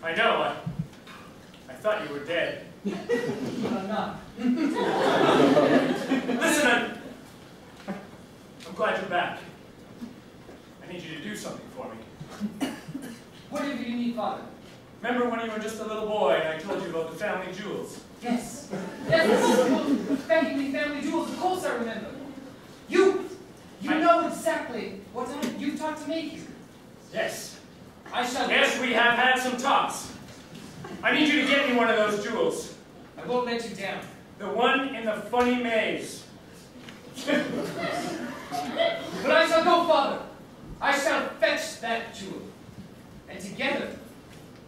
I know. I thought you were dead. But I'm not. Listen, I'm glad you're back. I need you to do something for me. Whatever you need, Father. Remember when you were just a little boy and I told you about the family jewels? Yes. Yes, family jewels, of course I remember. You know exactly what you've taught to make you. Yes. I shall. Yes, we have had some talks. I need you to get me one of those jewels. I won't let you down. The one in the funny maze. But I shall go, Father. I shall fetch that jewel. And together,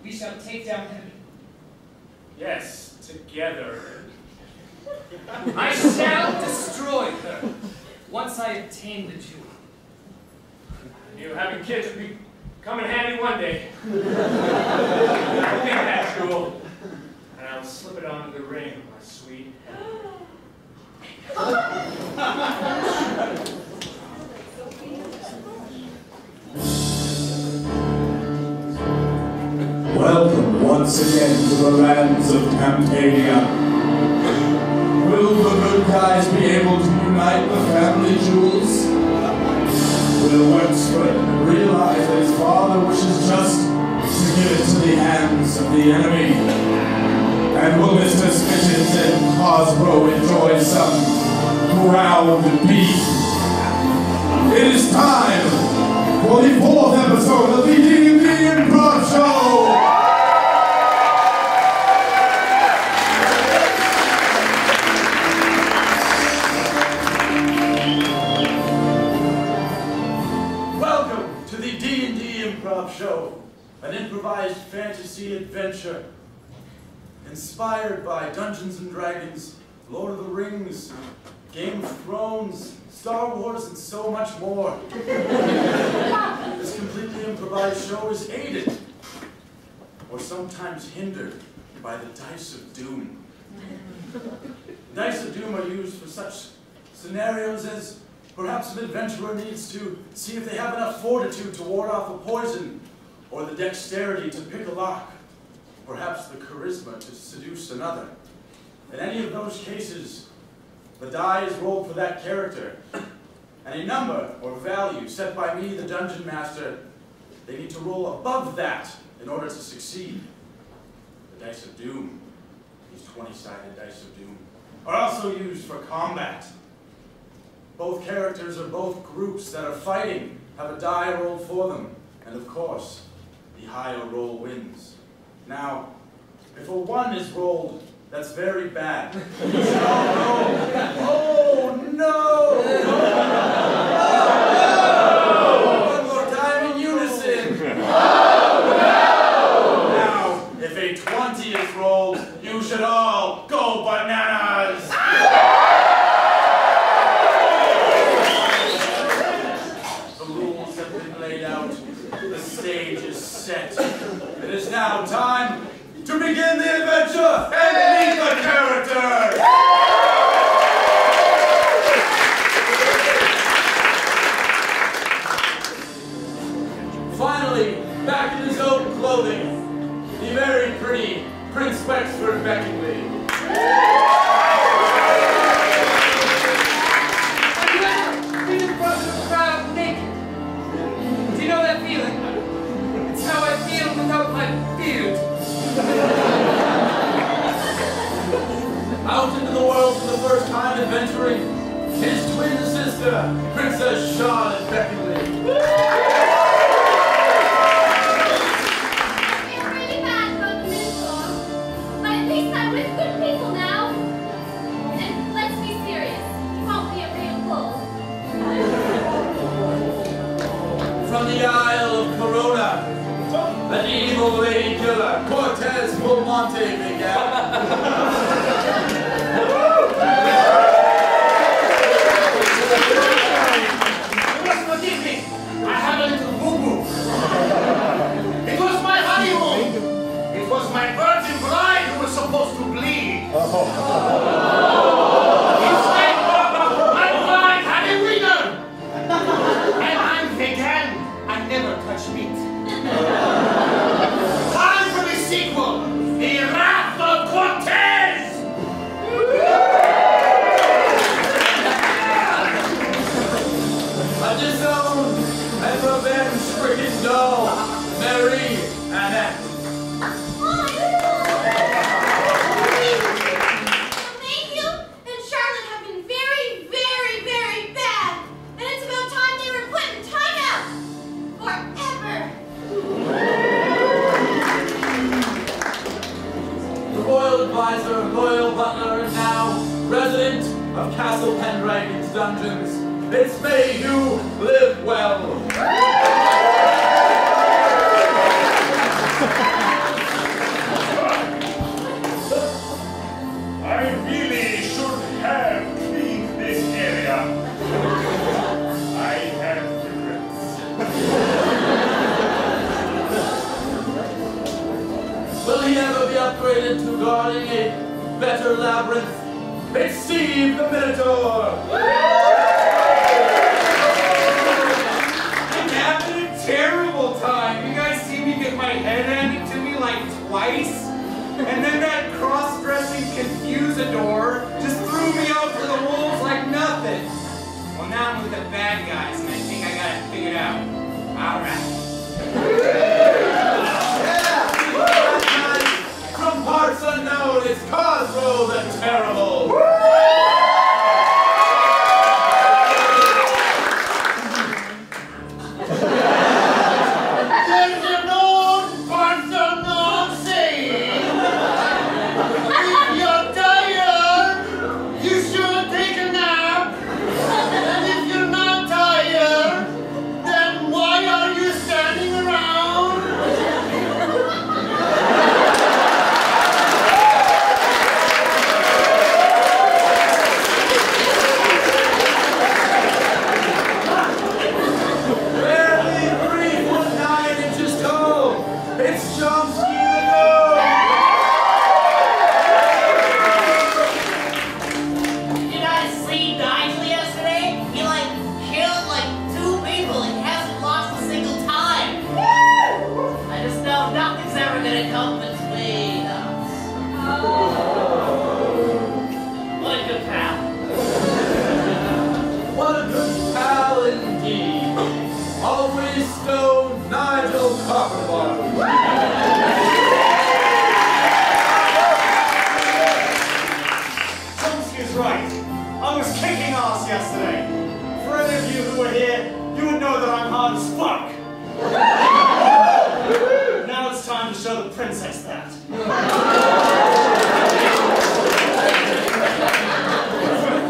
we shall take down heaven. Yes, together. I shall destroy her once I obtain the jewel. You having kids would be come in handy one day. I'll take that jewel, and I'll slip it onto the ring of my sweet Welcome once again to the lands of Campania. Will the good guys be able to unite the family jewels? Will Wexford realize that his father wishes just to give it to the hands of the enemy? And will Mr. Smitchens and Cosgrove enjoy some ground beef? It is time for the 4th episode of the DnD Improv Show! Welcome to the DnD Improv Show, an improvised fantasy adventure inspired by Dungeons & Dragons, Lord of the Rings, Game of Thrones, Star Wars, and so much more. This completely improvised show is aided, or sometimes hindered, by the Dice of Doom. Dice of Doom are used for such scenarios as perhaps an adventurer needs to see if they have enough fortitude to ward off a poison, or the dexterity to pick a lock, perhaps the charisma to seduce another. In any of those cases, the die is rolled for that character, and a number or value set by me, the Dungeon Master, they need to roll above that in order to succeed. The Dice of Doom, these 20-sided Dice of Doom, are also used for combat. Both characters or both groups that are fighting have a die rolled for them, and of course, the higher roll wins. Now, if a 1 is rolled, that's very bad. You should all know. Oh no! One more time in unison. Now, if a 20 is rolled, you should all go bananas. The rules have been laid out. The stage is set. It is now time to begin the adventure and meet the characters! Finally, back in his own clothing, the very pretty Prince Wexford Beckingley. Have you ever been in front of a crowd naked? Do you know that feeling? It's how I feel without my beard. Out into the world for the first time adventuring, his twin sister, Princess Charlotte Beckingley. I feel really bad about the windstorm, but at least I'm with good people now. And let's be serious, you won't be a real bull. From the Isle of Corona, an evil lady killer, Cortez Belmonte began. You must forgive me. I have a little boo-boo. It was my honeymoon. It was my virgin bride who was supposed to bleed. Instead, my bride had a wiener. And I'm vegan. I never touch meat. Time for the advisor, loyal butler, and now resident of Castle Pendragon's dungeons, it's may you live well. I really should have cleaned this area. I have regrets. Will he ever be upgraded to guarding a better labyrinth? It's Steve the Minotaur! I'm having a terrible time. You guys see me get my head handed to me like twice? And then that cross-dressing confusador just threw me out to the wolves like nothing. Well, now I'm with the bad guys, and I think I got it figured out. All right. Yeah! From parts unknown, it's Cosgrove the Terrible! There's an old parts unknown saying, if you're tired, you should take a nap. And if you're not tired, then why are you standing around? Barely 3 foot 9 inches tall, it's Chomsky the Gnome! Did I sleep nicely yesterday? He killed 2 people and he hasn't lost a single time. I just know nothing's ever gonna come between us. What a good pal. What a good pal indeed! Always stone Nigel Copperbottom! Chomsky's right. I was kicking ass yesterday. For any of you who were here, you would know that I'm hard as fuck. Now it's time to show the princess that.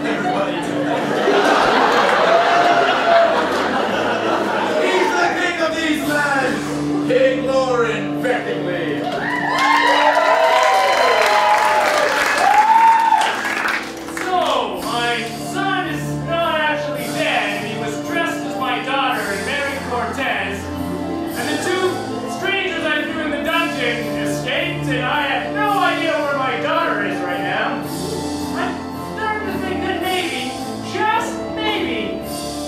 Everybody He's the king of these lands! King Lauren Beckingley! So, my son is not actually dead, and he was dressed as my daughter and married Cortez. And the 2 strangers I threw in the dungeon escaped, and I have no idea where my daughter is right now. I'm starting to think that maybe, just maybe,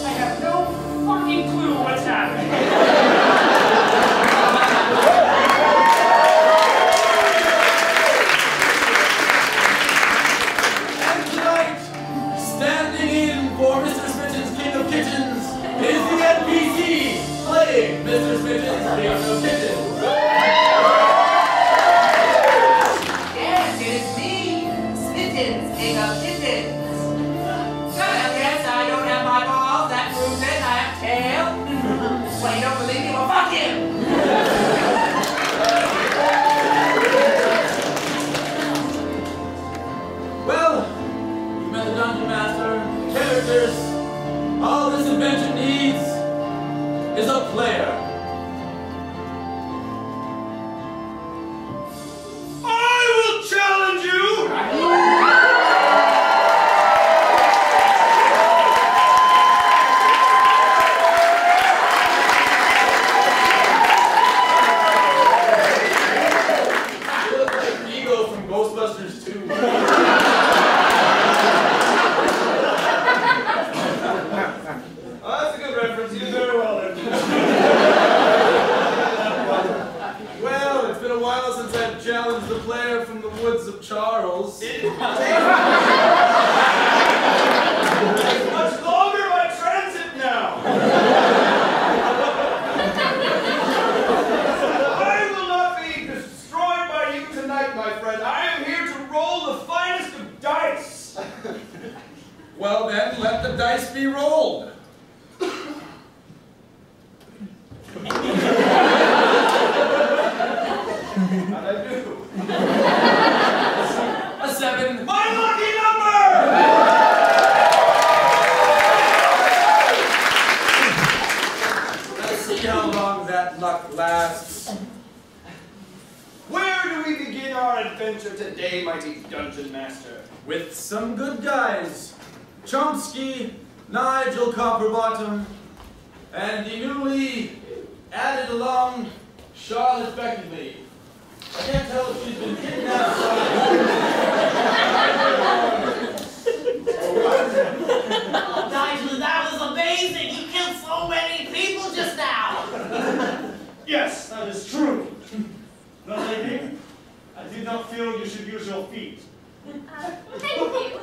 I have no fucking clue what's happening. And tonight, standing in for Mr. Smith's King of Kitchens is the NPC playing Mr. Smith's King of Kitchens. Yes, it is me, Smittens, King of Kittens. Well, yes, I don't have my balls. That proves it. I have tail. Well, you don't believe me? Well, fuck him. Well, you met the Dungeon Master, characters. All this adventure needs is a player. I will challenge you! You look like Ego from Ghostbusters 2. Oh, that's a good reference. You did very well there. Well, it's been a while since I've challenged the player from the woods of Charles. It's much longer by transit now. I will not be destroyed by you tonight, my friend. I am here to roll the finest of dice. Well then, let the dice be rolled. And I do. our adventure today, mighty Dungeon Master? With some good guys. Chomsky, Nigel Copperbottom, and the newly added along Charlotte Beckenley. I can't tell if she's been kidnapped Oh, Nigel, that was amazing! You killed so many people just now! Yes, that is true. No, lady, I did not feel you should use your feet. Thank you.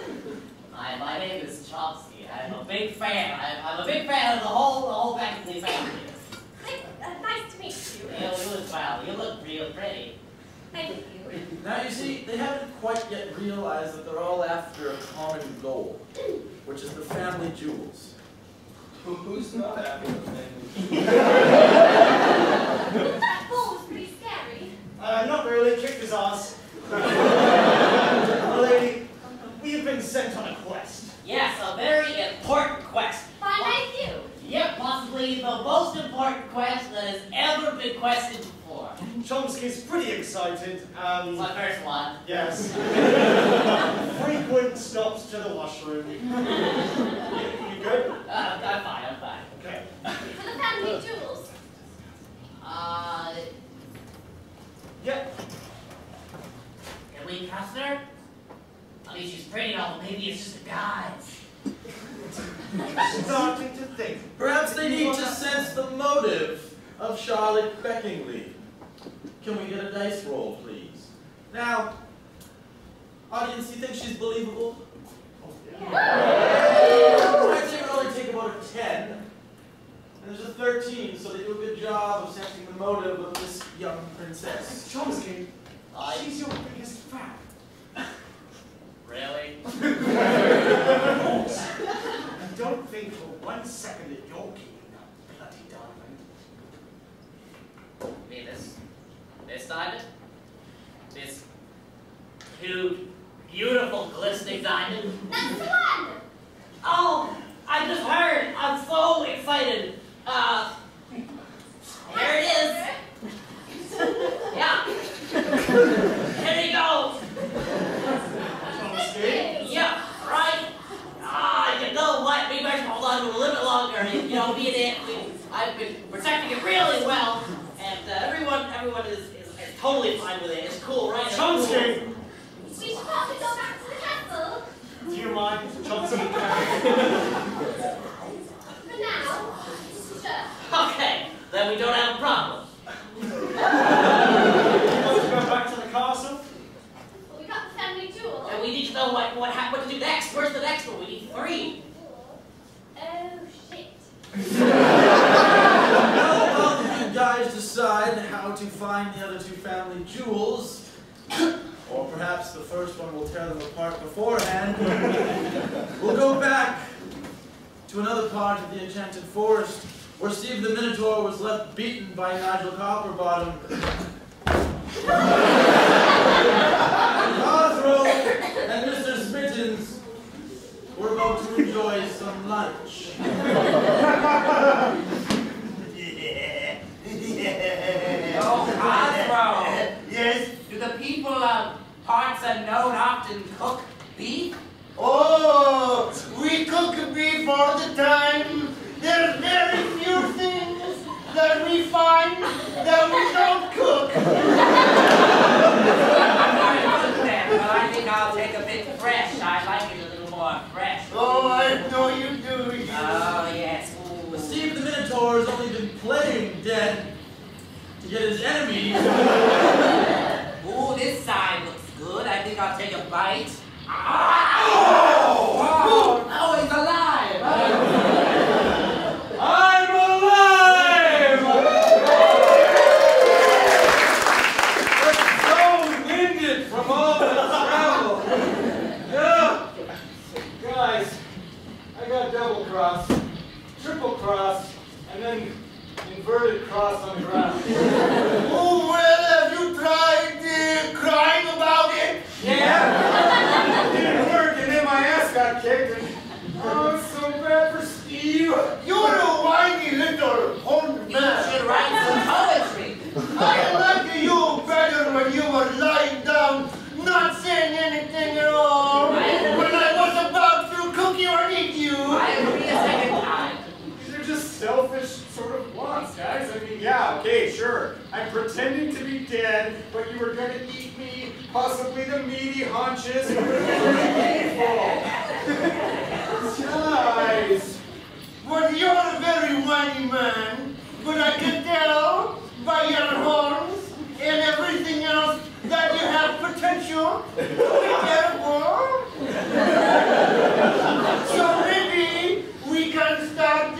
Hi, my name is Chomsky. I'm a big fan. I'm a big fan of the whole Beckley family. Nice to meet you. You look real pretty. Thank you. Now you see, they haven't quite yet realized that they're all after a common goal, which is the family jewels. Who's not happy with me? That ball was pretty scary. Not really. Kicked his ass. Lady, we have been sent on a quest. Yes, a very important quest. Find you. Yep, possibly the most important quest that has ever been quested before. Chomsky's pretty excited. It's my first one. Yes. Frequent stops to the washroom. You good? I'm fine. Okay. For the family jewels. Yep. Can we trust her? I mean, she's pretty enough, but maybe it's just a guise. Starting to think. Perhaps they need to sense the motive of Charlotte Beckenley. Can we get a dice roll, please? Now, audience, you think she's believable? I'd say it would only take about a 10. And there's a 13, so they do a good job of sensing the motive of this young princess. Chomsky, she's your biggest fan. Really? I don't think for 1 second that you're keeping that bloody diamond. You mean this diamond? This huge, beautiful, glistening diamond? That's the one. Oh, I just heard. I'm so excited. Here it is. Yeah. Here you go. Yeah, right. You know what? We better hold on to it a little bit longer. You know, I've been protecting it really well, and everyone is totally fine with it. It's cool, right? It's Chomsky! cool. We should probably go back to the castle. Do you mind, Chomsky? For now. Sure. Okay, then we don't have a problem. You want to go back to the castle? Well, we got the family jewel. And we need to know what to do next. Where's the next one? We need 3. Oh, shit. Now, both of you guys decide how to find the other 2 family jewels, or perhaps the first one will tear them apart beforehand. We'll go back to another part of the Enchanted Forest, where Steve the Minotaur was left beaten by Nigel Copperbottom. Cosgrove and Mr. Smittens were about to enjoy some lunch. Oh, Cosgrove. Yes? Do the people of parts unknown often cook beef? Oh, we cook beef all the time. There are very few things that we find that we don't cook. Very good then. Well, I think I'll take a bit fresh. I like it a little more fresh. Oh, I know you do. You. Oh, yes. Ooh. Steve the Minotaur has only been playing dead to get his enemies. Ooh, this side looks good. I think I'll take a bite. Oh, he's alive! I'm alive! head, but you were gonna eat me, possibly the meaty haunches. It would be painful. Guys, well, you're a very whiny man, but I can tell by your horns and everything else that you have potential to be terrible. So maybe we can start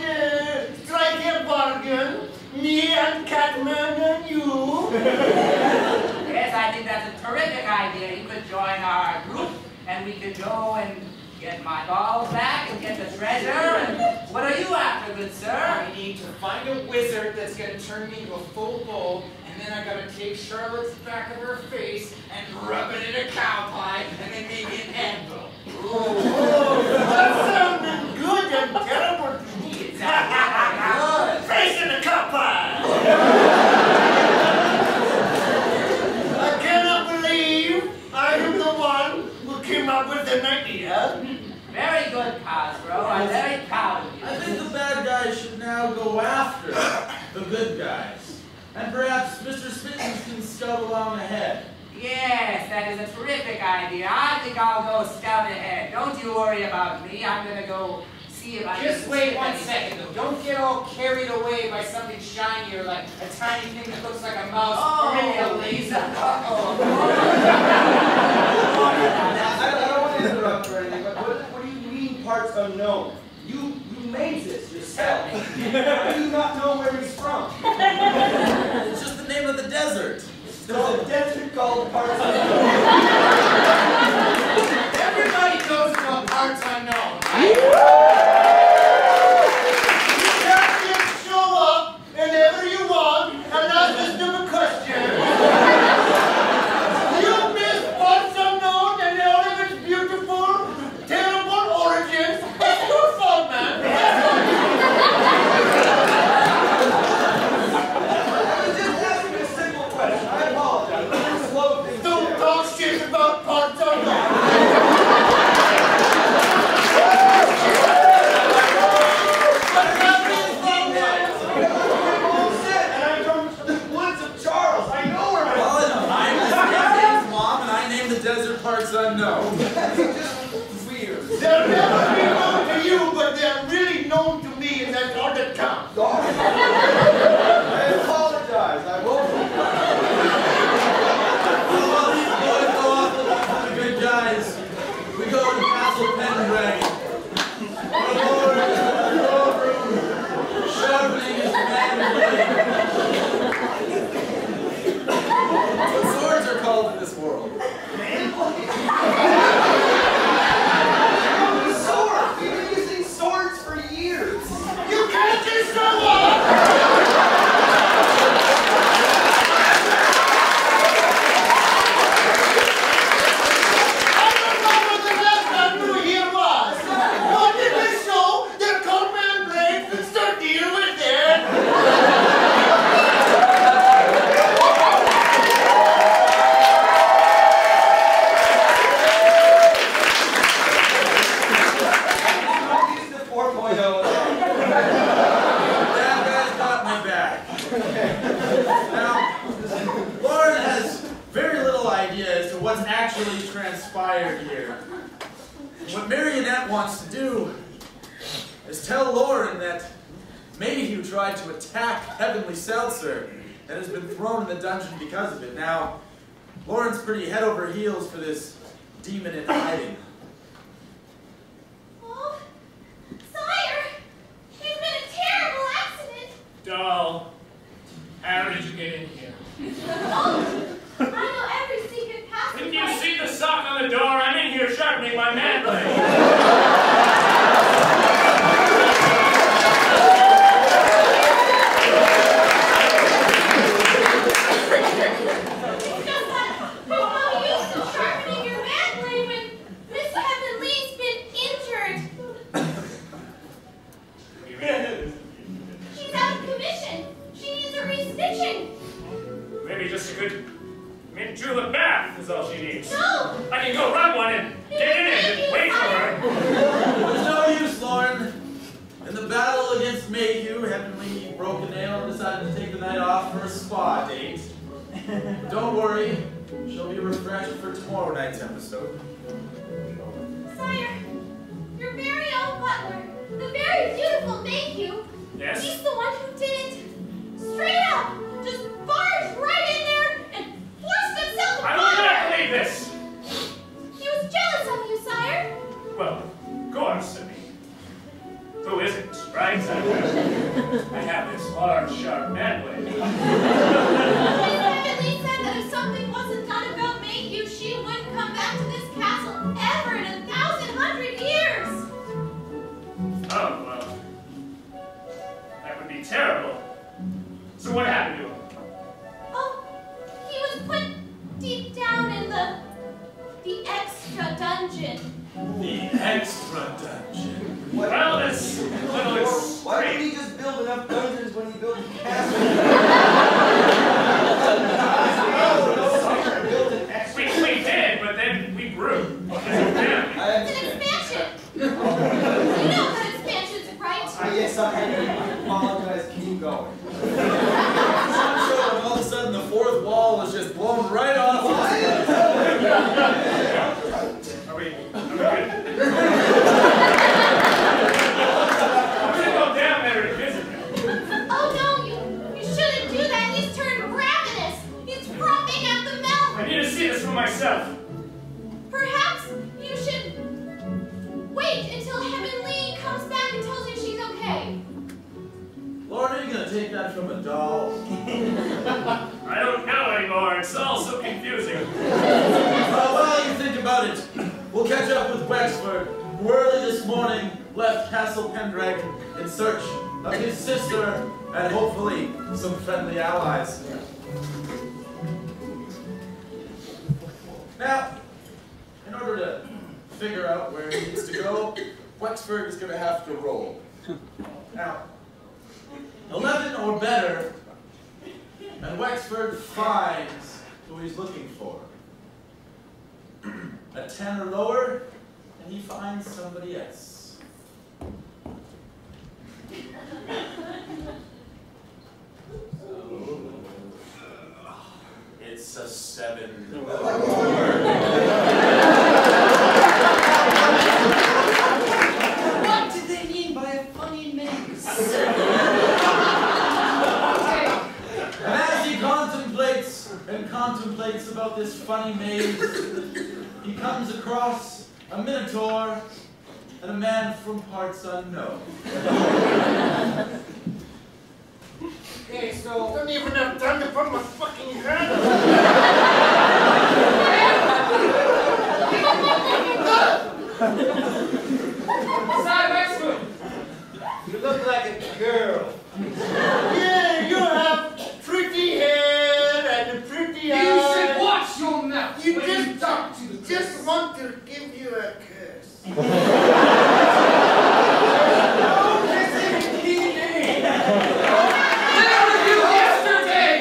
striking a bargain, me and Catman and you. Yes, I think that's a terrific idea. You could join our group, and we could go and get my balls back and get the treasure. And what are you after, good sir? I need to find a wizard that's gonna turn me into a full bull, and then I gotta take Charlotte's back of her face and rub it in a cow pie, and then maybe an anvil. Oh, that sounded good and terrible to me. Good. Face in the cup pie! I cannot believe I am the one who came up with an idea. Very good, Cosgrove. I'm very proud of you. I think the bad guys should now go after the good guys. And perhaps Mr. Spittins can scout along ahead. Yes, that is a terrific idea. I think I'll go scout ahead. Don't you worry about me. I'm going to go see if I can... Just wait 1 second, though. Don't get all carried away by something shinier, like a tiny thing that looks like a mouse, or maybe a laser. I don't want to interrupt or anything, but what do you mean parts unknown? You made this yourself. How do you not know where he's from? It's just the name of the desert. There's a desert called parts unknown. Everybody goes about parts unknown, right? You can't just show up whenever you want and ask us stupid questions. You missed parts unknown and all of its beautiful, terrible origins. It's your fault, man. I was just asking a simple question. I apologize. I'm slow things Don't down. talk shit about parts unknown. Parts unknown. That's just weird. They'll never be known to you, but they're really known to me, and that's all that counts. I apologize. I won't. While these boys go off looking for the good guys, we go to Castle Pendragon. Our Lord is in the throne room, sharpening his manhood. What swords are called in this world? Swords! We've been using swords for years. You can't just show up! I don't know what the last time you were here was. What did they show? Their command blades and start dealing with it. Use the 4.0. That guy's got my back. Now, Lauren has very little idea as to what's actually transpired here. What Marionette wants to do is tell Lauren that Mayhew tried to attack Heavenly Seltzer and has been thrown in the dungeon because of it. Now, Lauren's pretty head over heels for this demon in hiding. Oh, sire! There's been a terrible accident! Doll, how did you get in here? Oh, I know every secret passage. Didn't you see the sock on the door? I'm in here sharpening my man blade. It's just that, how you still sharpening your man blade when Miss Heavenly's been injured? She's out of commission. She needs a restitching. Maybe just a good mint julep bath is all she needs. No! I can go run one and get in it and wait for her. There's no use, Lauren. In the battle against Mayhew, Heavenly broke a nail and decided to take the night off for a spa date. Don't worry, she'll be refreshed for tomorrow night's episode. Sire, your very own butler, the very beautiful Mayhew, Yes? he's the one who did it. Straight up, just barged right in there and forced himself upon I will not her. believe this! He was jealous of you, sire. Well, of course, I mean, who isn't, right? I have this large, sharp man blade. His heavenly said that if something wasn't done about Mayhew, she wouldn't come back to this castle ever in 1,100 years. Oh, well, that would be terrible. So what happened to him? Oh, he was put deep down in the extra dungeon. The extra dungeon. Well, that's a little extreme. Why didn't he just build enough dungeons when he built the castle? Built an extra. We did, but then we grew. I It's an understand. expansion. You know that expansion's right. Yes, I apologize. Keep going. And all of a sudden, the fourth wall was just blown right off. Are we good? I'm gonna go down there and visit him. Oh no, you shouldn't do that. He's turned ravenous. He's frothing at the mouth. I need to see this for myself. Perhaps you should wait until Heavenly comes back and tells you she's okay. Lord, are you going to take that from a doll? I don't know anymore. It's all so confusing. While you think about it, we'll catch up with Wexford, who early this morning left Castle Pendragon in search of his sister and hopefully some friendly allies. Now, in order to figure out where he needs to go, Wexford is going to have to roll. Now, 11 or better, and Wexford finds who he's looking for. A 10 or lower, and he finds somebody else. It's a 7. What did they mean by a funny maze? And as he contemplates about this funny maze, he comes across a minotaur and a man from parts unknown. Okay, so I don't even have time to put my fucking head up. You look like a girl. Yeah, you have pretty hair and a pretty eyes. You should watch your mouth You when you just talk to the just want to give you a kiss. No, this is DnD. Where were you yesterday?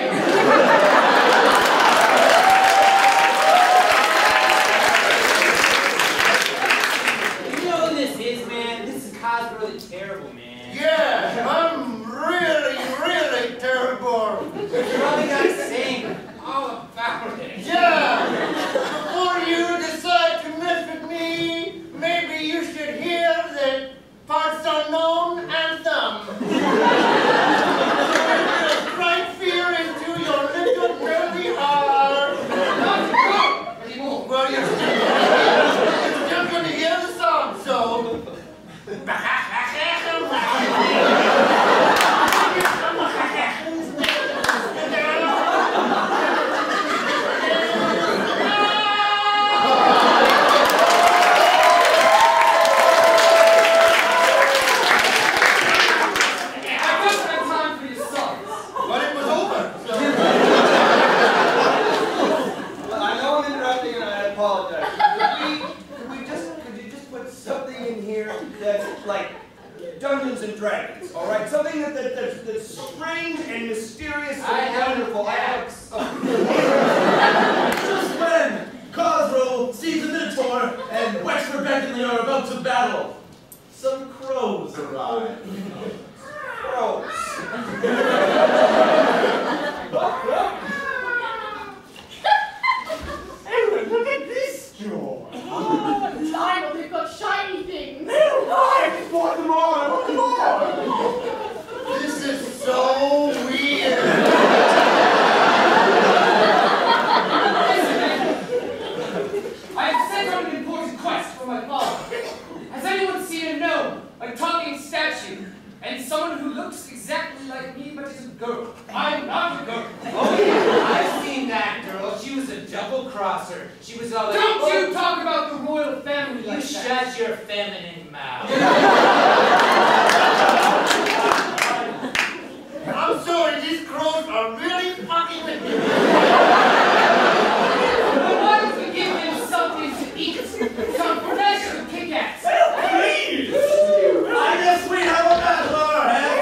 You know who this is, man? This is Cos really terrible, man. Yeah, I'm really, really terrible. You probably gotta sing all about it. Yeah. Before you decide to mess with me, maybe you should hear the parts unknown anthem. It will strike fear into your little dirty heart. Not anymore. Well, you're still going to hear the song, so. I just had time for your songs. But it was over. So. Well, I know I'm interrupting and I apologize. Could you just put something in here that's like Dungeons and Dragons, all right? Something that's strange and mysterious and wonderful. Just when Cosro sees the Minotaur and Wexford Beckonley are about to battle, some crows arrive. Crows. double crosser. She was all like, Don't you talk about the royal family You like that. shut your feminine mouth. I'm sorry, these crows are really fucking with me. Why don't we give him something to eat? Some fresh kick-ass. Please! I guess we have a battle on our hands.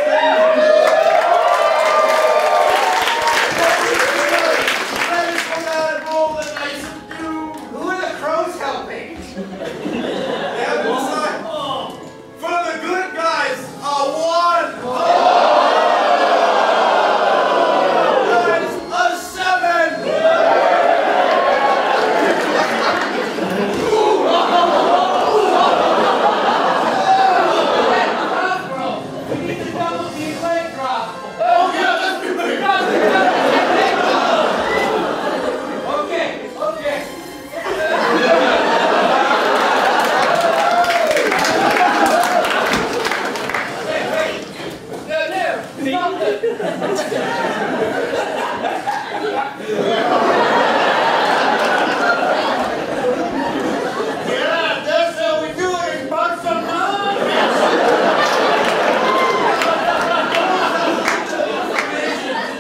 Let's come out and roll the dice and do. Who are the crows helping? Yeah, bullseye. For the good guys, a 1. Guys, a 7. We need to double team leg drop. Oh yeah, let's be ready. Okay. Yeah, that's how we do it in Barcelona.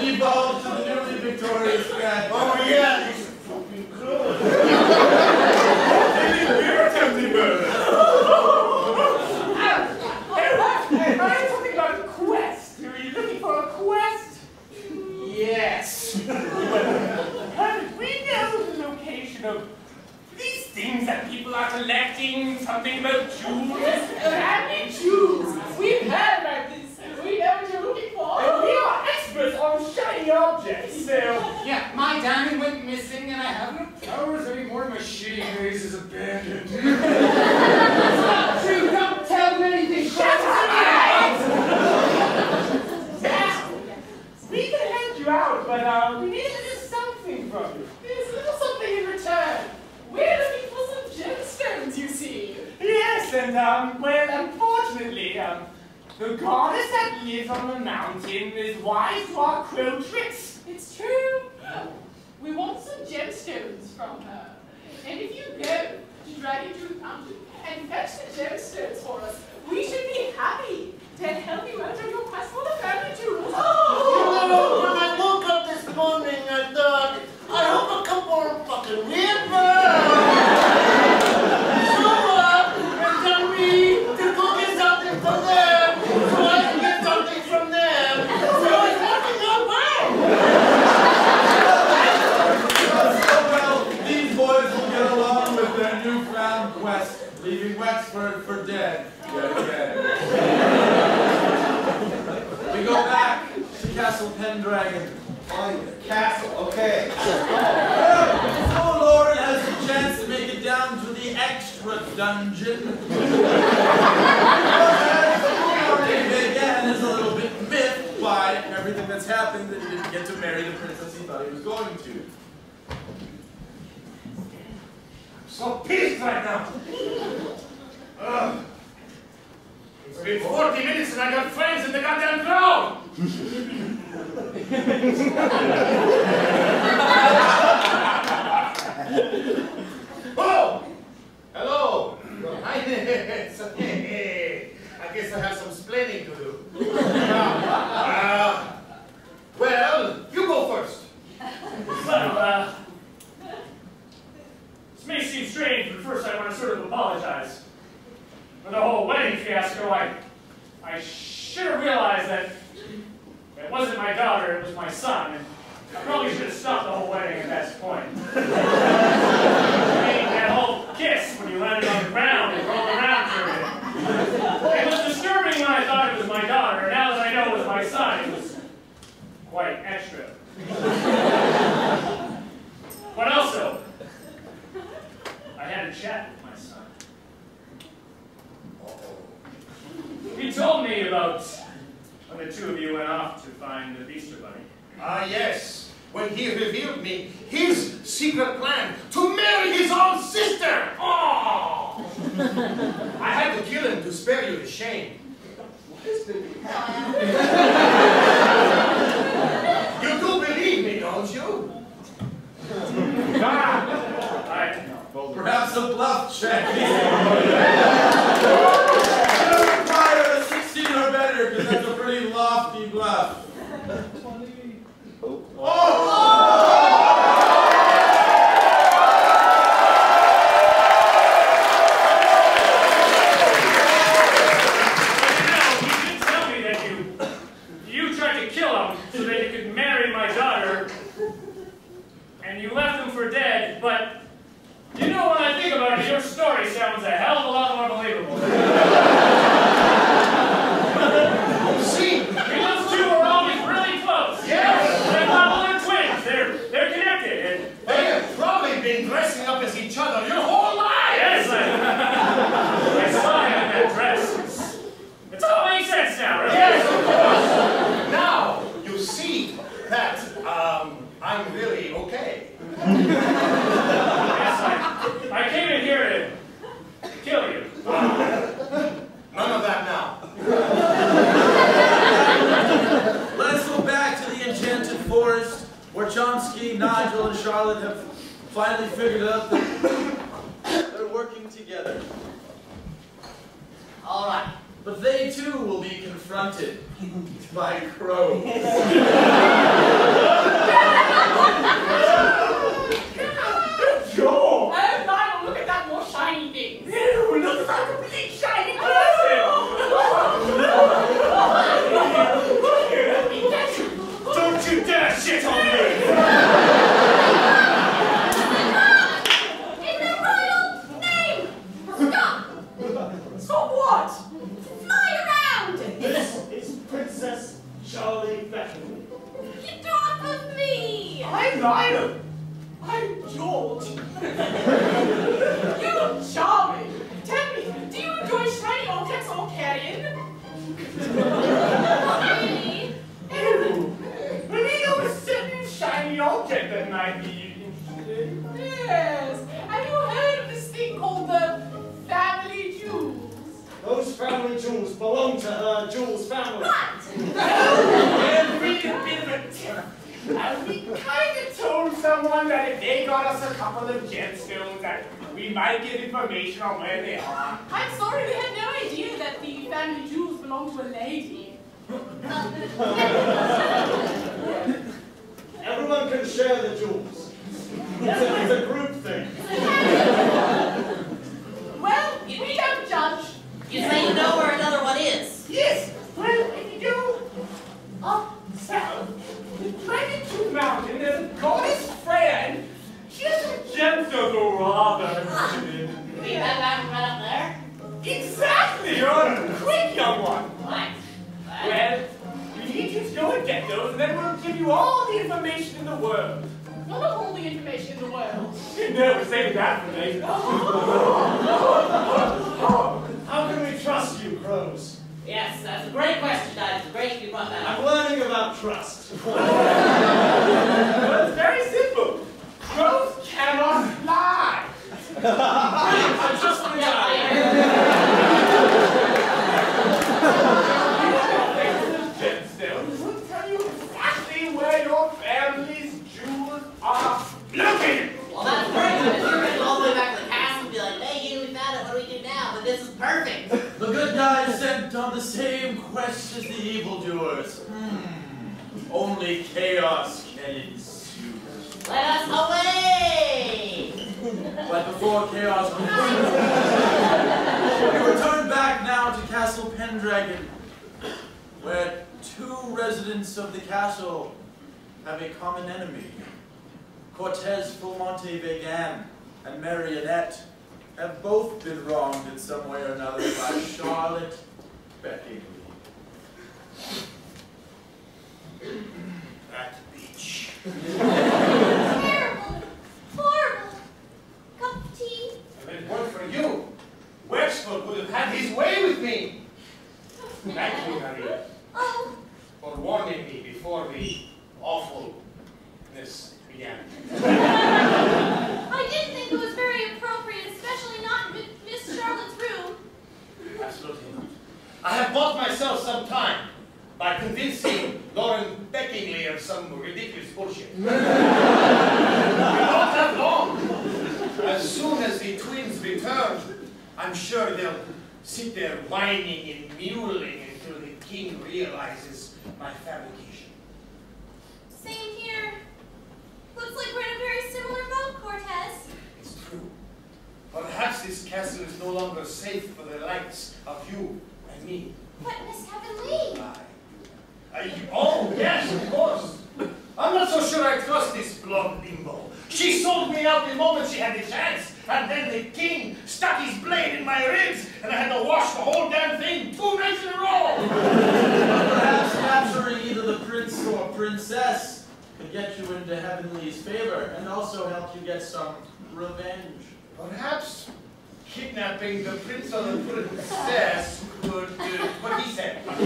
Evolved to the newly victorious Grand. Oh yeah, these fucking crows. We were attempting murder. Hey, I heard something about a quest. Are you looking for a quest? Yes. How we know the location of these things that people are collecting? Something about jewels? Happy jewels. We've heard about this. We know what you're looking for. And we are experts on shiny objects. So, yeah, my diamond went missing and I have no powers anymore. My shitty base is abandoned. It's not true. Don't tell them anything. Shut up! We can help you out, but we need to do something from you. There's a little something in return. We're looking for some gemstones, you see. Yes, and well, unfortunately, the goddess that lives on the mountain is wise to our crow tricks. It's true. We want some gemstones from her. And if you go to drag you to the mountain and fetch the gemstones for us, we should be happy to help you out on your quest for the family jewels. You know, when I woke up this morning, I thought, I hope a couple of fucking weird show up and tell me to go get something from them so I can get something from them. So it's working out well. Well, these boys will get along with their newfound quest, leaving Wexford for dead yet again. We go back to Castle Pendragon. Find the castle, okay. Oh Lord has the chance to make it down to the extra dungeon. Again is a little bit miffed by everything that's happened that he didn't get to marry the princess he thought he was going to. So pissed right now. It's been 40 minutes and I got friends in the goddamn crowd. Oh! Hello! Hi there. I guess I have some explaining to do. Well, you go first. Well, this may seem strange, but first I want to sort of apologize. For the whole wedding fiasco, I should have realized that it wasn't my daughter, it was my son, and I probably should have stopped the whole wedding at that point. I mean, that whole kiss when you landed on the ground and rolled around for a minute. It was disturbing when I thought it was my daughter, and now that I know it was my son, it was quite extra. But also, I had a chat with my son. He told me about when the two of you went off to find the Easter Bunny. Ah, yes. When he revealed me his secret plan to marry his own sister. Oh! I had to kill him to spare you the shame. What is the You do believe me, don't you? Perhaps a bluff check. You require a 16 or better, because that's a pretty lofty bluff. 20. Oh! And you left them for dead, but you know, when I think about it, your story sounds a hell of a lot more believable. See? Those two are always really close. Yes. They're not twins. They're connected. And They have probably been dressing up as each other your whole lives. yes, I saw him in that dress. It's all makes sense now, right? Yes, of course. Now, you see that I'm really okay. Yes, I came in here to kill you. None of that now. Let's go back to the enchanted forest, where Chomsky, Nigel, and Charlotte have finally figured out that they're working together. All right. But they too will be confronted by crows. Joe! Hey, Nigel, look at that more shiny thing. Ew, look at that complete shiny person. Don't you dare shit on me! In the royal name! Stop! Stop what? Fly around! This is Princess Charlie Beckham. Get off of me! I'm Nigel. I'm George. You look charming. Tell me, do you enjoy shiny objects or carrying? Not really. Ew. Maybe there was a certain shiny object that might be interested. Yes. Have you heard of this thing called the family jewels? Those family jewels belong to her Jules family. What? Every bit of a tip. And we kind of told someone that if they got us a couple of gemstones, that we might get information on where they are. I'm sorry, we had no idea that the family jewels belong to a lady. Everyone can share the jewels. It's a group thing. Well, we don't judge. You say you know where another one is. Yes. Well, if you go up south, you climb into the mountain, there's a goddess Freya, and she has some gemstones or rather. You have that right up there? Exactly! You're a quick young one. What? Well, we need you to go and get those, and then we'll give you all the information in the world. Not all the information in the world. No, we're saving that for later. How can we trust you, crows? Yes, that's a great question, guys. It's great you brought that up. I'm learning about trust. Well, it's very simple. Crows cannot fly. I'm just the guy. Gemstones will tell you exactly where your family's jewels are located. Well, that's great. If you're going to go all the way back to the castle and be like, hey, we found it. What do we do now? But this is perfect. The good guys sent on the same quest as the evildoers. Only chaos can ensue. Let us away! But before chaos ensues, we return back now to Castle Pendragon, where two residents of the castle have a common enemy. Cortez Fulmonte Vegan and Marionette have both been wronged in some way or another by Charlotte Beckingley. That beach. Terrible. Horrible. Cup of tea? If it weren't for you, Wexford would have had his way with me. Thank you, Maria, Oh, for warning me before the awfulness began. I didn't think it was very appropriate, especially not in Miss Charlotte's room. Absolutely not. I have bought myself some time by convincing Lauren Beckingley of some ridiculous bullshit. You don't have long I'm sure they'll sit there whining and mewling until the king realizes my fabrication. Same here. Looks like we're in a very similar boat, Cortez. It's true. Perhaps this castle is no longer safe for the likes of you and me. But Miss Heavenly! Oh, yes, of course. I'm not so sure I trust this blonde bimbo. She sold me out the moment she had the chance, and then the king stuck his blade in my ribs, and I had to wash the whole damn thing 2 nights in a row. Perhaps capturing either the prince or princess could get you into Heavenly's favor, and also help you get some revenge. Perhaps kidnapping the prince or the princess could what he said. Well,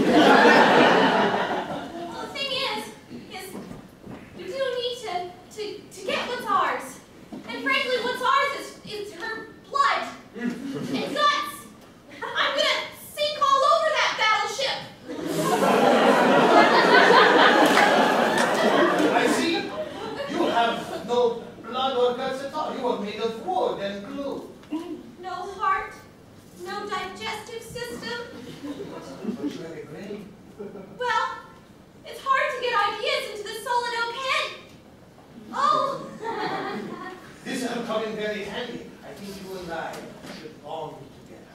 the thing is we do need to get what's ours. And frankly, what's ours is her blood and guts. I'm gonna sink all over that battleship. I see. You have no blood or guts at all. You are made of wood and glue. No heart, no digestive system. But you have a brain. Well, it's hard to get ideas into this solid oak head. Oh! This will come in very handy. I think you and I should bond together.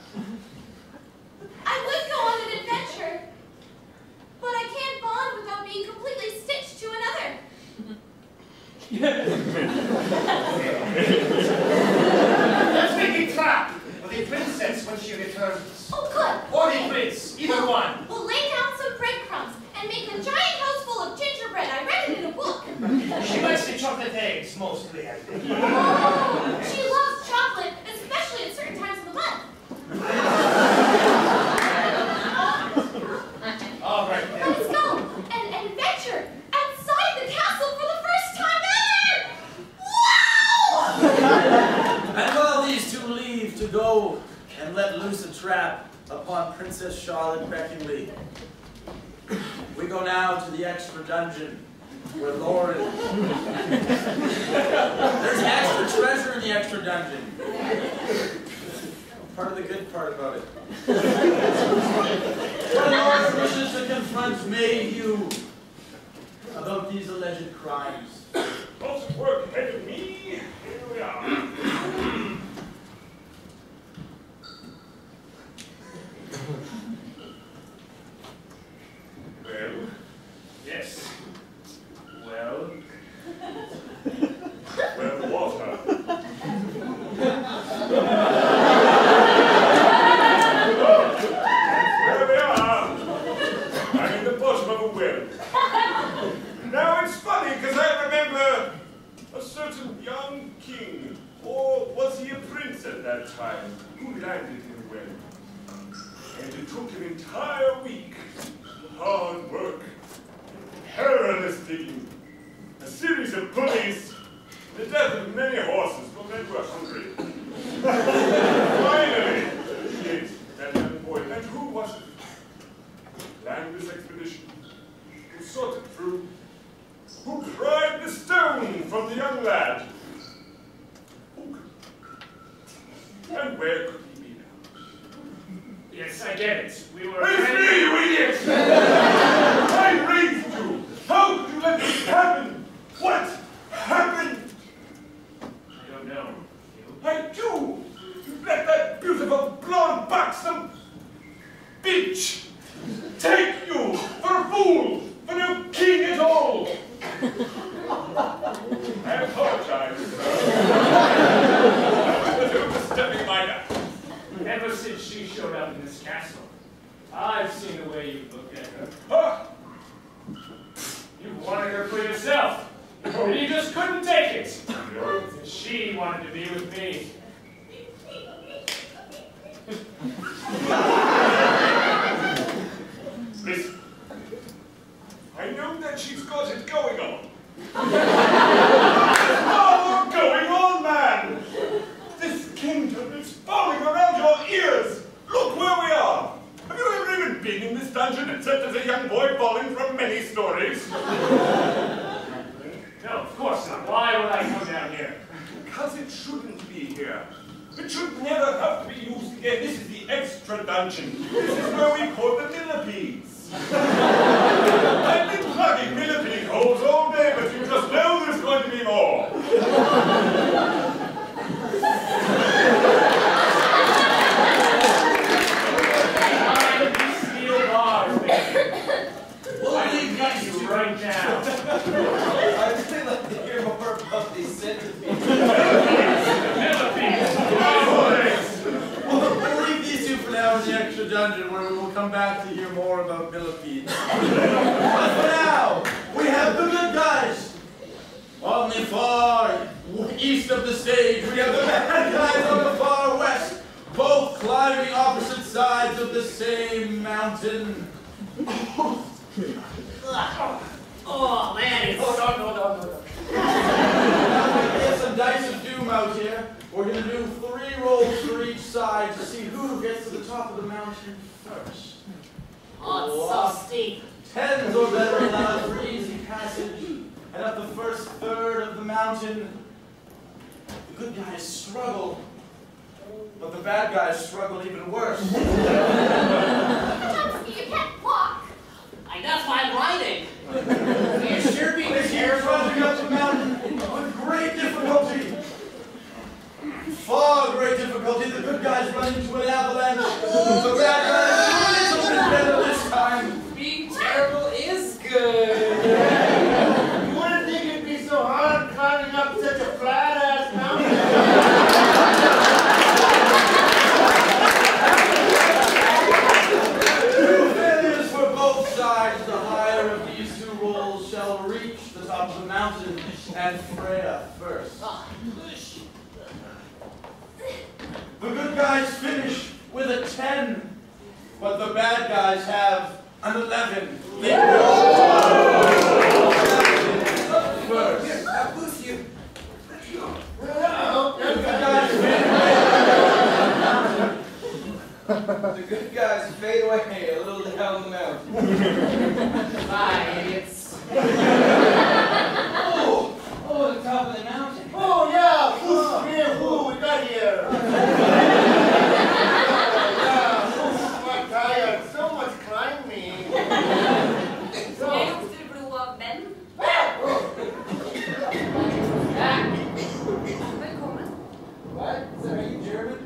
I would go on an adventure, but I can't bond without being completely stitched to another. Let's make a trap for the princess when she returns. Oh, good. Or the prince, either one. We'll lay down some breadcrumbs and make a giant house full of gingerbread. I read it in a book. She likes the chocolate eggs mostly, I think. Oh, she loves chocolate, especially at certain times of the month. All right, then. Let's go and adventure outside the castle for the first time ever! Wow! And while these two leave to go and let loose a trap upon Princess Charlotte Beckingley, we go now to the extra dungeon where Lauren... There's extra treasure in the extra dungeon. Part of the good part about it. Where Lauren wishes to confront Mayhew about these alleged crimes. Lots of work ahead of me. Here we are. Well, yes. Well, water. There we are. I'm in the bottom of a well. Now it's funny because I remember a certain young king, or was he a prince at that time, who landed in the well. And it took an entire week. Hard work, perilous digging, a series of pulleys, the death of many horses, for men were hungry. Finally, he ate that young boy. And who was it? Planned this expedition, who sought it through, who pried the stone from the young lad. Who could... And where could he be now? Yes, I get it. We were... It's me, you idiot! I raised you! How could you let this happen? What happened? I don't know. You? I do! You let that beautiful blonde buxom bitch take you for a fool, for no king at all! I apologize, sir. Overstepping my neck. Ever since she showed up in this castle, I've seen the way you look at her. Huh? You wanted her for yourself, and you just couldn't take it. She wanted to be with me. Listen, I know that she's got it going on. There's more going on, man! This kingdom is falling around your ears! Look where we are! Have you ever even been in this dungeon except as a young boy falling from many stories? No, of course not. Why would I come down here? Because it shouldn't be here. It should never have to be used again. This is the extra dungeon. This is where we put the millipedes. I've been plugging millipede holes all day, but you just know there's going to be more. We'll leave that you right now. I'd really like to hear more about these centipedes. We'll leave these two for now in the extra dungeon, where we will come back to hear more about millipedes. But for now, we have the good guys. On the far east of the stage, we have the bad guys on the far west, both climbing opposite sides of the same mountain. Oh, man, it's... No. We have some dice of doom out here. We're going to do 3 rolls for each side to see who gets to the top of the mountain first. Oh, it's so steep. 10s or better allowed for easy passage. And at the first third of the mountain, the good guys struggle, but the bad guys struggle even worse. You can't walk. That's why I'm riding. You're sure being trudging up the mountain with great difficulty. Far great difficulty. The good guys run into an avalanche. The bad guys do a little bit better this time. Being terrible is good. You wouldn't think it'd be so hard climbing up such a flat-ass mountain. The higher of these 2 rolls shall reach the top of the mountain, and Freya first. The good guys finish with a 10, but the bad guys have an 11. They first. Here, I'll boost you. The good guys fade away a little down the mountain. Bye, idiots. Oh, the top of the mountain. Oh, yeah. Who we got here? I'm tired. So much climbing. Jag måste blåa vän. Välkommen. What? Is that, are you German?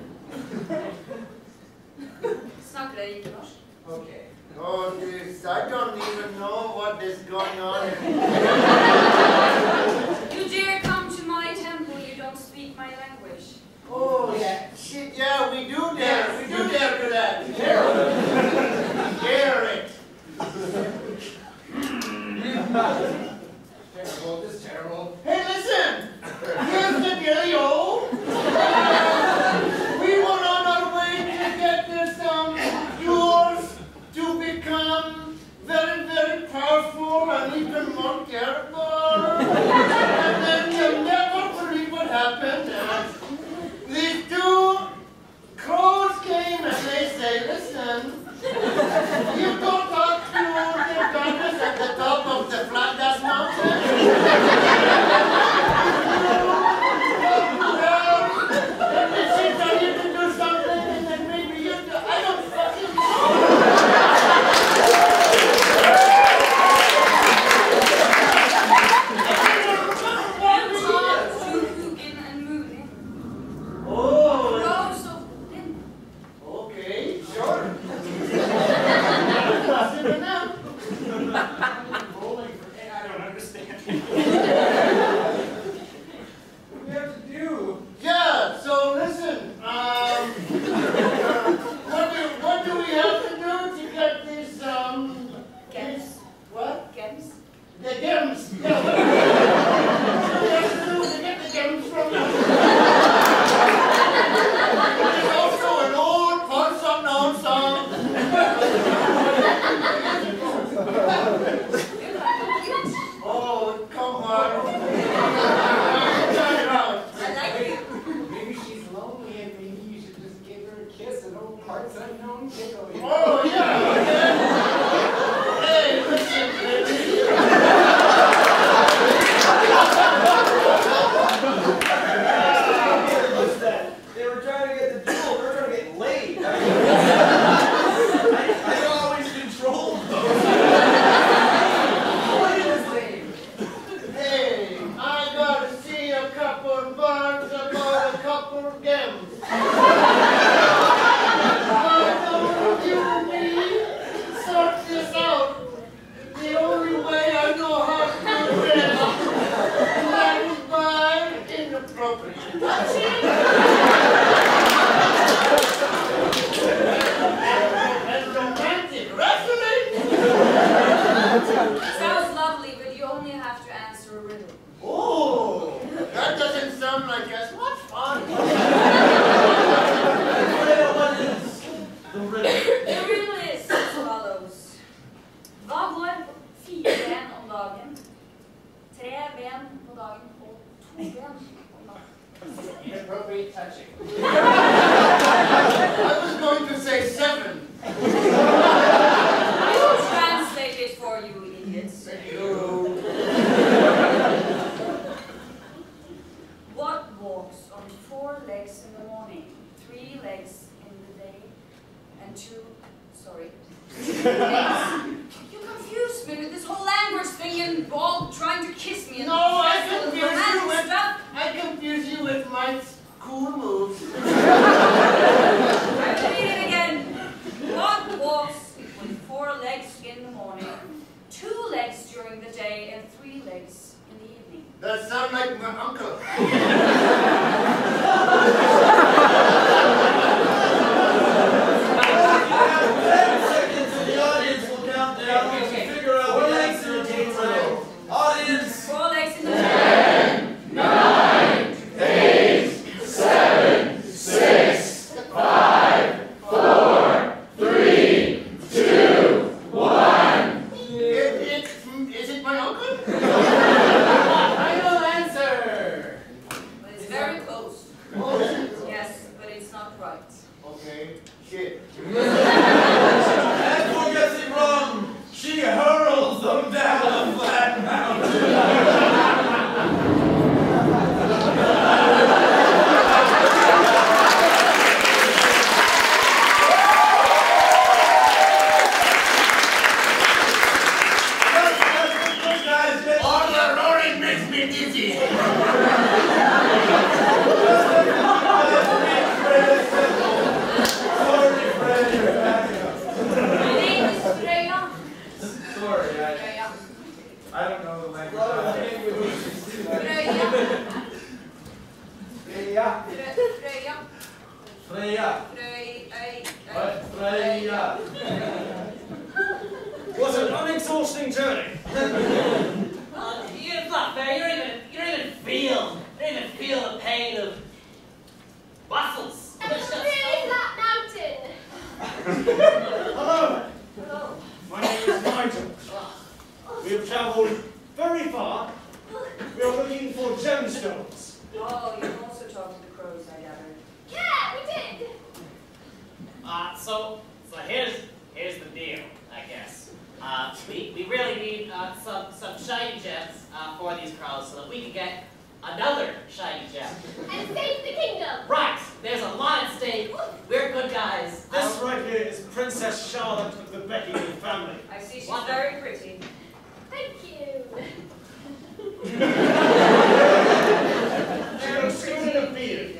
Snackar du inte norsk? Okay. Oh, this, I don't even know what is going on. You dare come to my temple, you don't speak my language. Oh, yeah. Shit, yeah, we do dare. We do dare do that. Dare it. Terrible, this is terrible. Hey, listen! Here's the dealio. We were on our way to get this yours to become very, very powerful and even more terrible. And then you'll never believe what happened. These 2 crows came and they say, listen, you go talk to the darkness at the top of the flat-ass mountain. And they say that you can do something and then maybe you do. I don't fucking okay, sure. Possible now. Rolling for I don't understand. What do we have to do? Yeah, so listen, what do we have to do to get these, Gems. what? Gems. The gems. Yeah. What do we have to do to get the gems from them? There's also an old, parts unknown song. Oh, come on. Turn it out. I like you. Maybe she's lonely and maybe you should just give her a kiss and old parts unknown tickle. Oh, yeah. Hey, listen, baby. They were trying again. Why don't you and me sort this out? The only way I know how to do this, and that is by inappropriate touching. And romantic wrestling. Sounds lovely, but you only have to answer a riddle. Oh, that doesn't sound like as much fun. The riddle is as follows. Hva går 4 ben om dagen, 3 ben på dagen og 2 ben om natten? Inappropriate touching. I was going to say 7. I will translate it for you, idiots. What walks on 4 legs in the morning, 3 legs in the day, and 2, sorry, legs? You confused me with this whole language thing and all trying to kiss me and No, I romantic confuse you with Mike's cool moves. I repeat it again. What walks with 4 legs in the morning, 2 legs during the day, and 3 legs in the evening? That sounds like my uncle. 10 seconds and the audience will count down to figure out the answer to the riddle. Audience! 4 legs in the day. 10, 9, 8, 7, 6, 5, 4, 3, 2, 1. Is it my uncle? Final answer. But it's very close. Oh, Yes, but it's not right. okay. Shit. And for guessing wrong, she hurls them down a flat mountain. All the roaring makes me dizzy. My name is Freya. Sorry, Freya. I don't know the language. Freya. Freya. Freya. Freya. Freya. What an unexhausting journey. It's not fair. You don't even feel the pain of muscles. And it's a really flat mountain. Hello, Hello. my name is Nigel. We have travelled very far. We are looking for gemstones. Oh, you've also talked to the crows, I gather. Yeah, we did. So here's the deal, I guess. We really need some shiny gems for these crows so that we can get another shiny gem. And save the kingdom. Right, there's a lot at stake. We're good guys. This right here is Princess Charlotte of the Beckingham family. I see she's very pretty. Thank you. She looks good in a beard.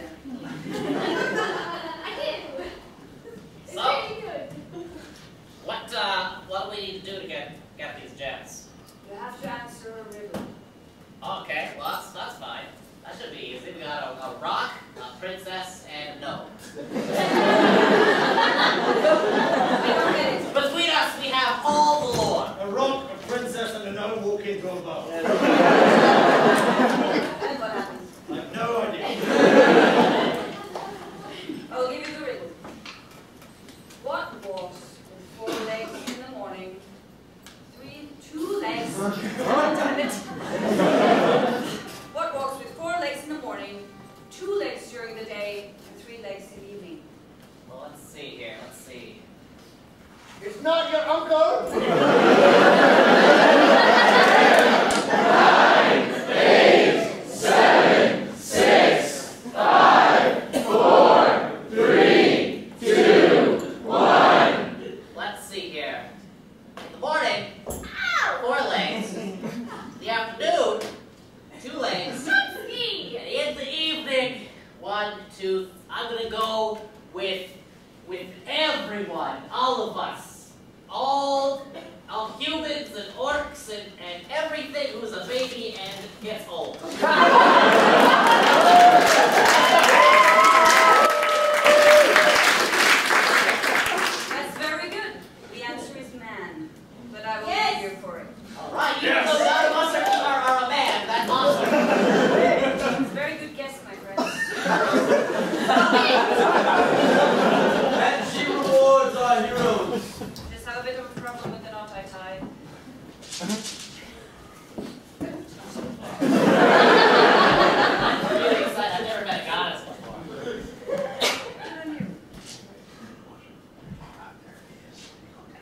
I do. It's So? really good. What do we need to do to get these gems? You have to answer a riddle. Okay, well that's fine. That should be easy. We got a rock, a princess, and a gnome. Between us, we have all the lore. A rock, a princess, and a gnome walk into a bar. And what happens? I have no idea. I'll give you the riddle. What walks with 4 legs in the morning, 2 legs? Damn it. What walks with 4 legs in the morning, 2 legs during the day, and 3 legs in the evening? Well, let's see here. Let's see. It's not your uncle. 9, 8, 7, 6, 5, 4, 3, 2, 1. Let's see here. In the morning, 4 legs. In the afternoon, 2 legs. Ski. And in the evening, 1, 1, 2. I'm gonna go with everyone, all of us, all humans and orcs and everything who's a baby and gets old. That's very good. The answer is man. But I will be here for it. All right, you know none of us are a man. That's awesome. Very good guess, my friend. And she rewards our heroes. Just have a bit of a problem with the knot I tied. I'm really excited. I've never met a goddess before.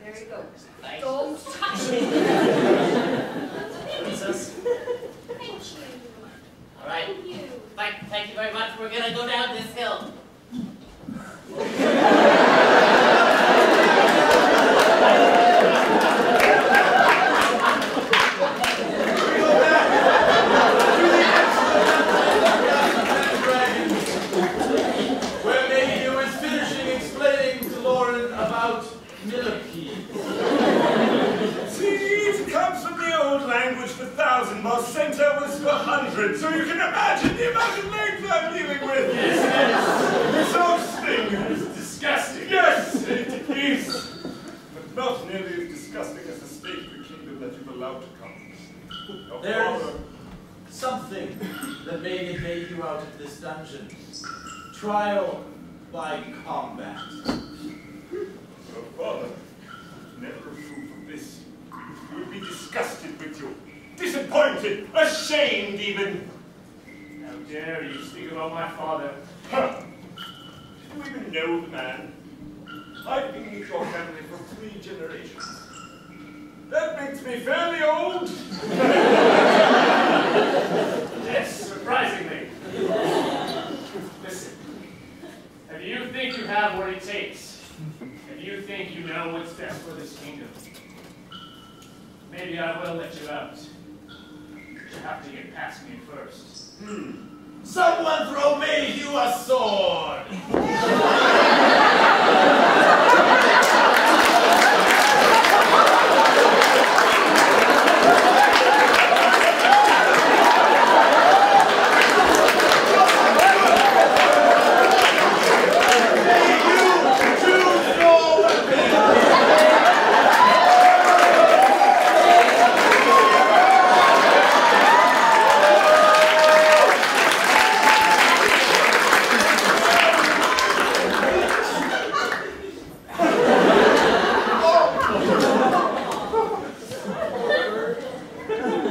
There you go. Thanks. Don't touch me. Princess. Thank you. All right. Thank you. Thank you very much. We're gonna go down this hill. Where Mayhew is finishing explaining to Lauren about millipedes. See, it comes from the old language for 1,000, while center was for 100, so you can imagine the amount of legs I'm dealing with. Yes, exhausting. It's disgusting. Yes, it is. But not nearly as disgusting as the state of the kingdom that you've allowed to come. Your There's father- something that may get Mayhew out of this dungeon. Trial by combat. Your father never approved of this. He would be disgusted with you. Disappointed, ashamed even. How dare you speak about my father? Huh. Do you even know the man? I've been with your family for 3 generations. That makes me fairly old. Yes, surprisingly. Listen, if you think you have what it takes, if you think you know what's best for this kingdom, maybe I will let you out. You have to get past me first. Someone throw Mayhew a sword!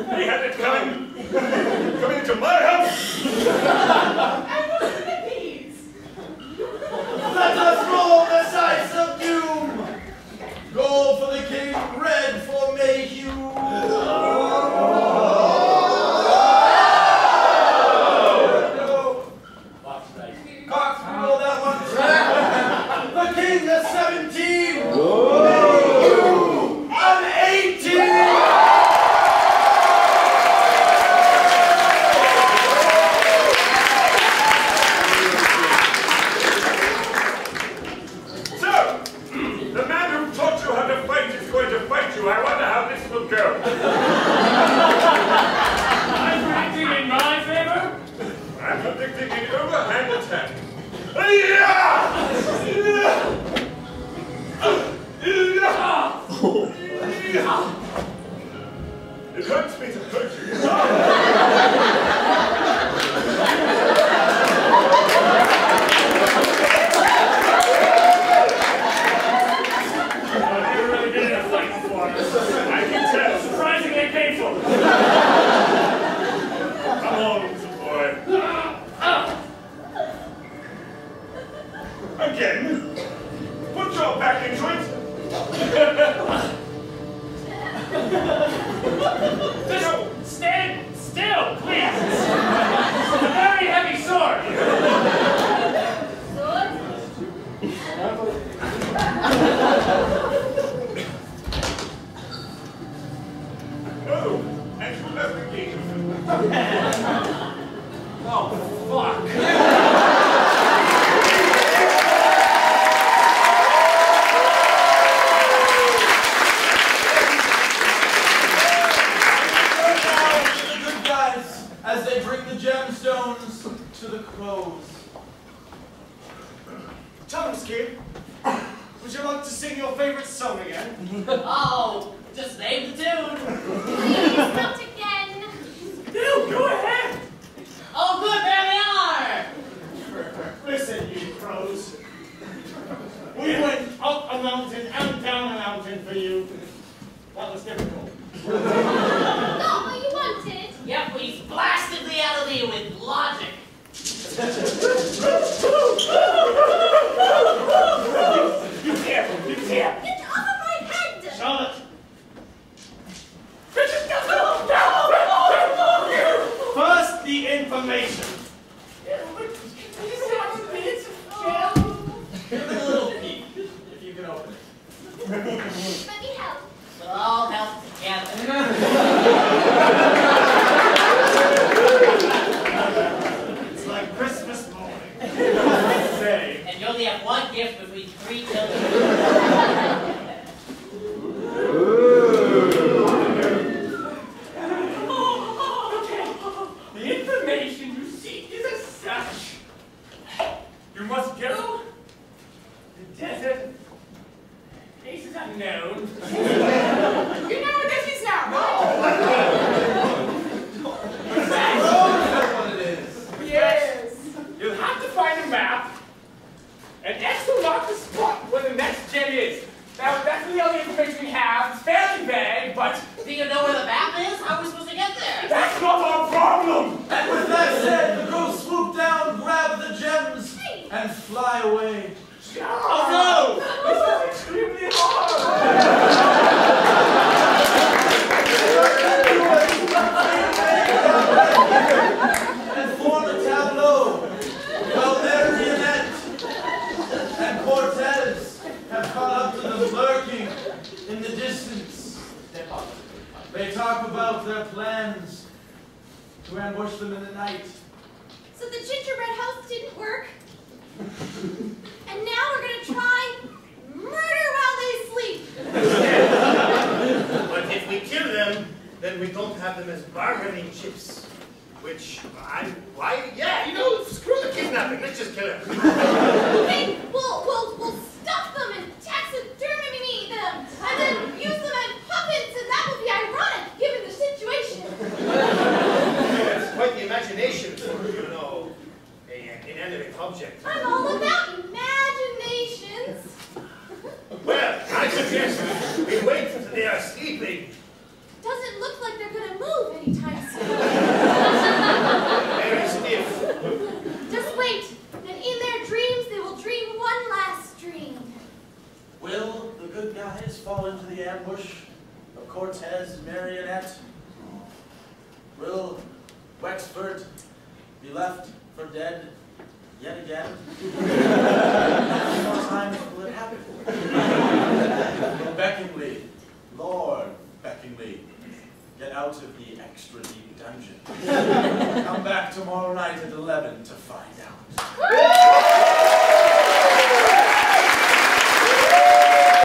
They had it coming. Coming into my house. Let us roll the dice of doom! Gold for the king, red for Mayhew! Cox, we roll that one. The king has 17! Mayhew, an 18! So, the man who taught you how to fight is going to fight you. I wonder how this will go. I'm acting in my favor? I'm predicting an overhand attack. It hurts me to hurt I've never really been in a fight before. I can tell. Surprisingly painful. Come on, little boy. Again. Put your back into it. Just stand still, please. It's a very heavy sword. No, and you left the gate. Oh, fuck. Tumsky, would you like to sing your favorite song again? Oh, just name the tune. Please, not again. No, go ahead. Oh, good, there they are. Listen, you crows. We went up a mountain and down a mountain for you. That was difficult. Not what you wanted. Yep, we blasted the enemy with logic. Be careful, be careful. Get off of my head. Charlotte. First, the information. Give it a little peek, if you can open it. Let me help. We'll all help together. It's like Christmas morning. Say. And you only have one gift between 3 children. The information you seek is as such. You must go to the desert. Places unknown. You know what this is now, right? Yes. You'll have to find a map, and X will mark the spot where the next jet is. Now, that's the only information we have. It's fairly vague, but Do you know where the map is? How are we supposed to get there? that's not our problem! And with that said, the girls swoop down, grab the gems, and fly away. Oh no! This is extremely hard! And form a tableau. While Marionette and Cortez have caught up to them lurking in the distance. They talk about their plans to ambush them in the night. So the gingerbread house didn't work. And now we're going to try murder while they sleep. But if we kill them, then we don't have them as bargaining chips. Which, yeah, you know, screw the kidnapping, let's just kill him. Okay, we'll stuff them and taxidermy them, and then use them as puppets, and that will be ironic, given the situation. That's quite the imagination for, you know, an inanimate object. I'm all about imaginations. Well, I suggest we wait until they are sleeping. Doesn't look like they're going to move anytime soon. Very stiff. Just wait, and in their dreams they will dream one last dream. Will the good guys fall into the ambush of Cortez and Marionette? Will Wexford be left for dead yet again? How many more times will it happen? Will Beckingly, Lord Beckingly, get out of the extra deep dungeon? Come back tomorrow night at 11 to find out.